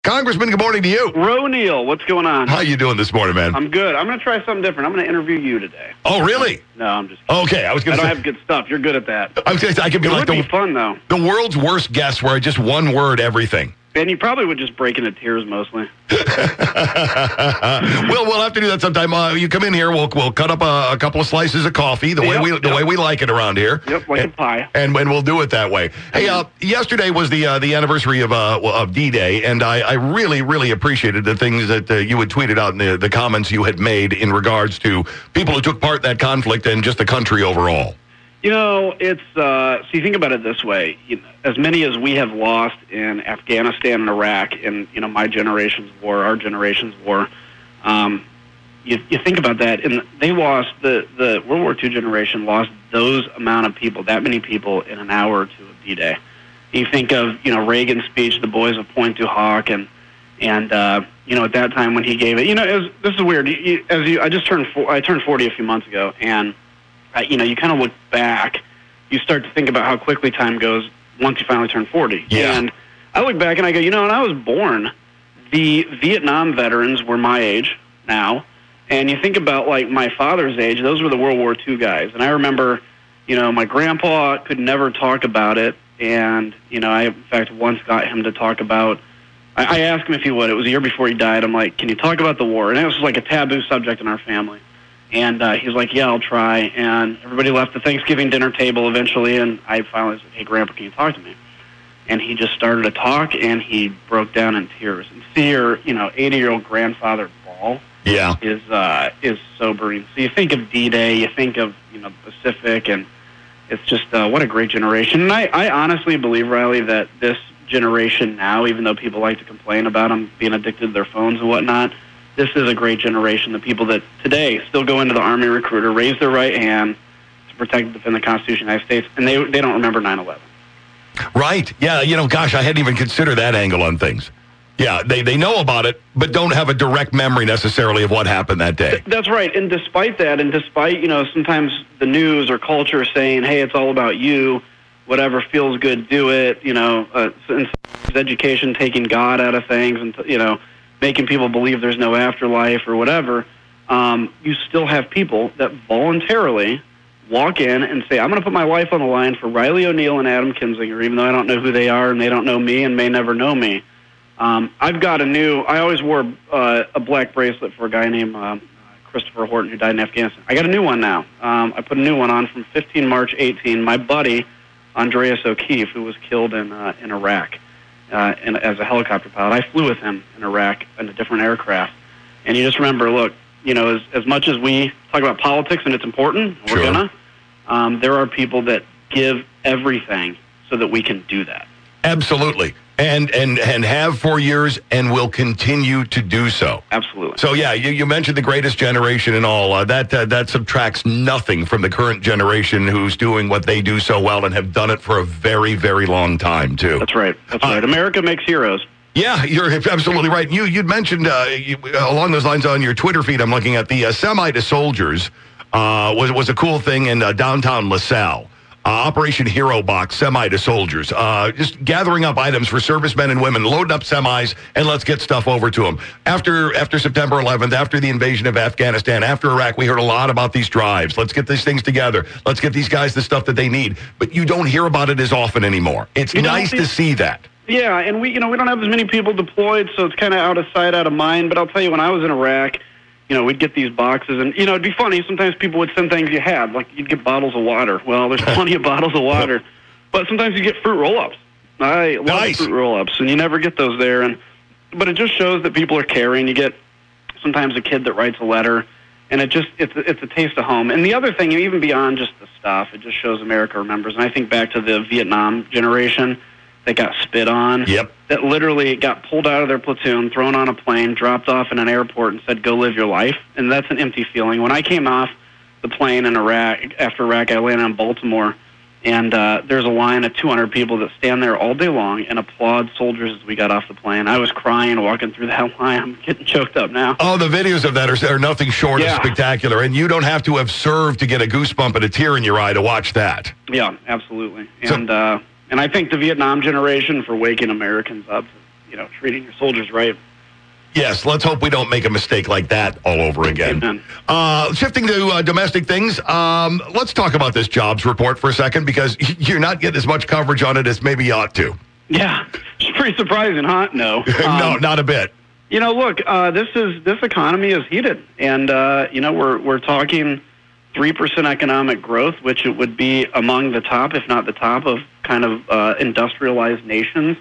Congressman, good morning to you. Neil, what's going on? How you doing this morning, man? I'm good. I'm going to try something different. I'm going to interview you today. Oh, really? No, I'm just kidding. Okay, I was going to say. I don't have good stuff. You're good at that. I was going to say, I could be like it would be fun, though. The world's worst guest where I just one word everything. And you probably would just break into tears mostly. We'll have to do that sometime. You come in here, we'll cut up a couple of slices of coffee, the way we like it around here. Yep, like a pie. And we'll do it that way. Hey, yesterday was the anniversary of DDay, and I really, really appreciated the things that you had tweeted out in the comments you had made in regards to people who took part in that conflict and just the country overall. You know, it's so you think about it this way: as many as we have lost in Afghanistan and Iraq, in my generation's war, our generation's war. You think about that, and they lost the World War II generation lost those amount of people, that many people, in an hour or two of D-Day. You think of Reagan's speech, "The Boys of Point du Hoc," and at that time when he gave it, this is weird. I turned 40 a few months ago, and you kind of look back, you start to think about how quickly time goes once you finally turn 40. Yeah. And I look back and I go, when I was born, the Vietnam veterans were my age now. And you think about, like, my father's age, those were the World War II guys. And I remember, my grandpa could never talk about it. And, I, in fact, once got him to talk about, I asked him if he would. It was a year before he died. I'm like, can you talk about the war? And it was like a taboo subject in our family. And he was like, yeah, I'll try. And everybody left the Thanksgiving dinner table eventually, and I finally said, hey, Grandpa, can you talk to me? And he just started to talk, and he broke down in tears. And see your, 80-year-old grandfather bawl is sobering. So you think of D-Day, you think of, the Pacific, and it's just what a great generation. And I honestly believe, Riley, that this generation now, even though people like to complain about them being addicted to their phones and whatnot, this is a great generation. The people that today still go into the Army recruiter, raise their right hand to protect and defend the Constitution of the United States, and they don't remember 9/11. Right. Yeah, gosh, I hadn't even considered that angle on things. Yeah, they know about it, but don't have a direct memory necessarily of what happened that day. That's right. And despite that, and despite, sometimes the news or culture saying, hey, it's all about you, whatever feels good, do it, education taking God out of things, and, making people believe there's no afterlife or whatever, you still have people that voluntarily walk in and say, I'm going to put my life on the line for Riley O'Neill and Adam Kinzinger, even though I don't know who they are and they don't know me and may never know me. I've got I always wore a black bracelet for a guy named Christopher Horton who died in Afghanistan. I got a new one now. I put a new one on from 15 March 18. My buddy, Andreas O'Keefe, who was killed in Iraq. As a helicopter pilot. I flew with him in Iraq in a different aircraft. And you just remember, look, as much as we talk about politics and it's important, sure, there are people that give everything so that we can do that. Absolutely. And have for years and will continue to do so. Absolutely. So, yeah, you mentioned the greatest generation and all. That subtracts nothing from the current generation who's doing what they do so well and have done it for a very, very long time, too. That's right. That's right. America makes heroes. Yeah, you're absolutely right. You'd mentioned along those lines on your Twitter feed, I'm looking at the Semi to Soldiers was a cool thing in downtown LaSalle. Operation Hero Box, Semi to Soldiers. Just gathering up items for servicemen and women, loading up semis, and let's get stuff over to them. After September 11th, after the invasion of Afghanistan, after Iraq, we heard a lot about these drives. Let's get these things together. Let's get these guys the stuff that they need. But you don't hear about it as often anymore. It's nice to see that. Yeah, and we don't have as many people deployed, so it's kind of out of sight, out of mind. But I'll tell you, when I was in Iraq, we'd get these boxes, and, it'd be funny. Sometimes people would send things you had, like you'd get bottles of water. Well, there's plenty of bottles of water. But sometimes you get fruit roll-ups. I love fruit roll-ups, and you never get those there. But it just shows that people are caring. You get sometimes a kid that writes a letter, and it's a taste of home. And the other thing, even beyond just the stuff, it just shows America remembers. And I think back to the Vietnam generation that got spit on. Yep. That literally got pulled out of their platoon, thrown on a plane, dropped off in an airport, and said, go live your life. And that's an empty feeling. When I came off the plane in Iraq, after Iraq, I landed in Baltimore, and there's a line of 200 people that stand there all day long and applaud soldiers as we got off the plane. I was crying walking through that line. I'm getting choked up now. Oh, the videos of that are nothing short of spectacular, and you don't have to have served to get a goosebump and a tear in your eye to watch that. Yeah, absolutely. And I think the Vietnam generation for waking Americans up, treating your soldiers right. Yes, let's hope we don't make a mistake like that all over again. Shifting to domestic things, let's talk about this jobs report for a second, because you're not getting as much coverage on it as maybe you ought to. Yeah, it's pretty surprising, huh? No. No, not a bit. Look, this economy is heated, and we're talking 3% economic growth, which it would be among the top, if not the top, of kind of industrialized nations.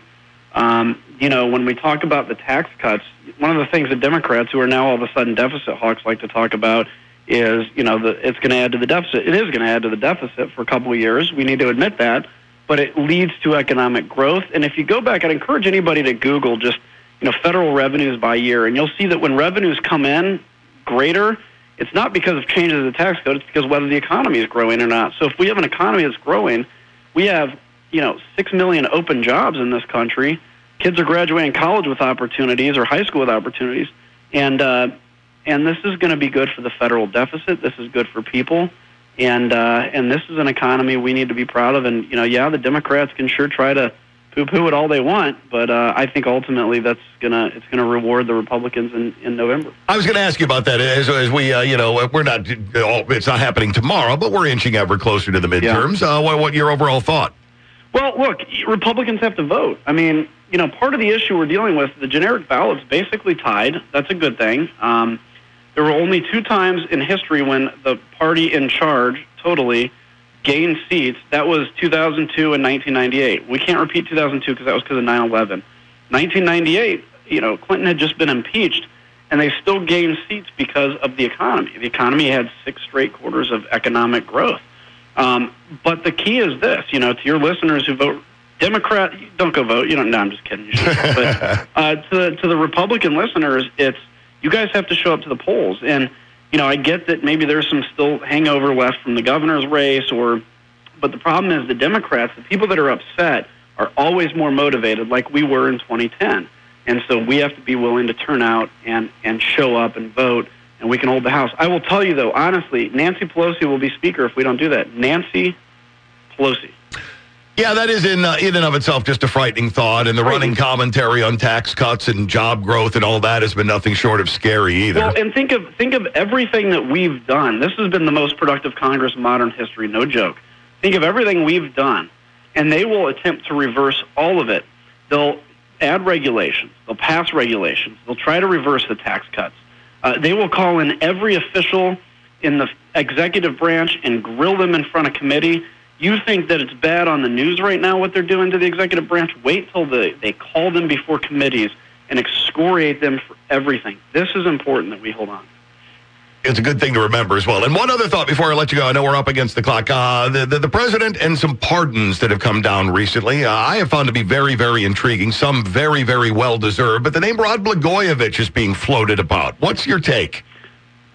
When we talk about the tax cuts, one of the things that Democrats, who are now all of a sudden deficit hawks, like to talk about is, it's going to add to the deficit. It is going to add to the deficit for a couple of years. We need to admit that, but it leads to economic growth. And if you go back, I'd encourage anybody to Google just, federal revenues by year, and you'll see that when revenues come in greater, it's not because of changes in the tax code, it's because whether the economy is growing or not. So if we have an economy that's growing, we have 6 million open jobs in this country. Kids are graduating college with opportunities, or high school with opportunities, and this is going to be good for the federal deficit. This is good for people, and this is an economy we need to be proud of. And the Democrats can sure try to poo-poo it all they want, but I think ultimately it's gonna reward the Republicans in November. I was going to ask you about that as we we're not it's not happening tomorrow, but we're inching ever closer to the midterms. Yeah. What your overall thought? Well, look, Republicans have to vote. I mean, part of the issue we're dealing with, the generic ballot's basically tied. That's a good thing. There were only 2 times in history when the party in charge totally gained seats. That was 2002 and 1998. We can't repeat 2002 because that was because of 9/11. 1998, Clinton had just been impeached, and they still gained seats because of the economy. The economy had 6 straight quarters of economic growth. But the key is this, to your listeners who vote Democrat, don't go vote. No, I'm just kidding. You should. But to the Republican listeners, it's you guys have to show up to the polls. And, I get that maybe there's some still hangover left from the governor's race, but the problem is the Democrats, the people that are upset, are always more motivated, like we were in 2010. And so we have to be willing to turn out and show up and vote, and we can hold the House. I will tell you, though, honestly, Nancy Pelosi will be Speaker if we don't do that. Nancy Pelosi. Yeah, that is in and of itself just a frightening thought, and the running commentary on tax cuts and job growth and all that has been nothing short of scary either. Well, and think of everything that we've done. This has been the most productive Congress in modern history, no joke. Think of everything we've done, and they will attempt to reverse all of it. They'll add regulations. They'll pass regulations. They'll try to reverse the tax cuts. They will call in every official in the executive branch and grill them in front of committee. You think that it's bad on the news right now what they're doing to the executive branch? Wait till they call them before committees and excoriate them for everything. This is important that we hold on. It's a good thing to remember as well. And one other thought before I let you go. I know we're up against the clock. The president and some pardons that have come down recently, I have found to be very, very intriguing. Some very, very well-deserved. But the name Rod Blagojevich is being floated about. What's your take?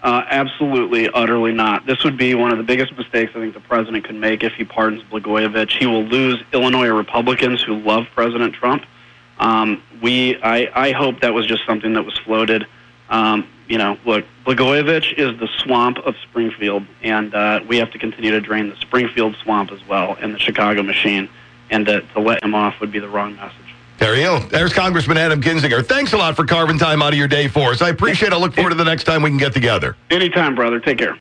Absolutely, utterly not. This would be one of the biggest mistakes I think the president could make if he pardons Blagojevich. He will lose Illinois Republicans who love President Trump. I hope that was just something that was floated. Look, Blagojevich is the swamp of Springfield, and we have to continue to drain the Springfield swamp as well, and the Chicago machine, and to let him off would be the wrong message. There you go. There's Congressman Adam Kinzinger. Thanks a lot for carving time out of your day for us. I appreciate it. I look forward to the next time we can get together. Anytime, brother. Take care.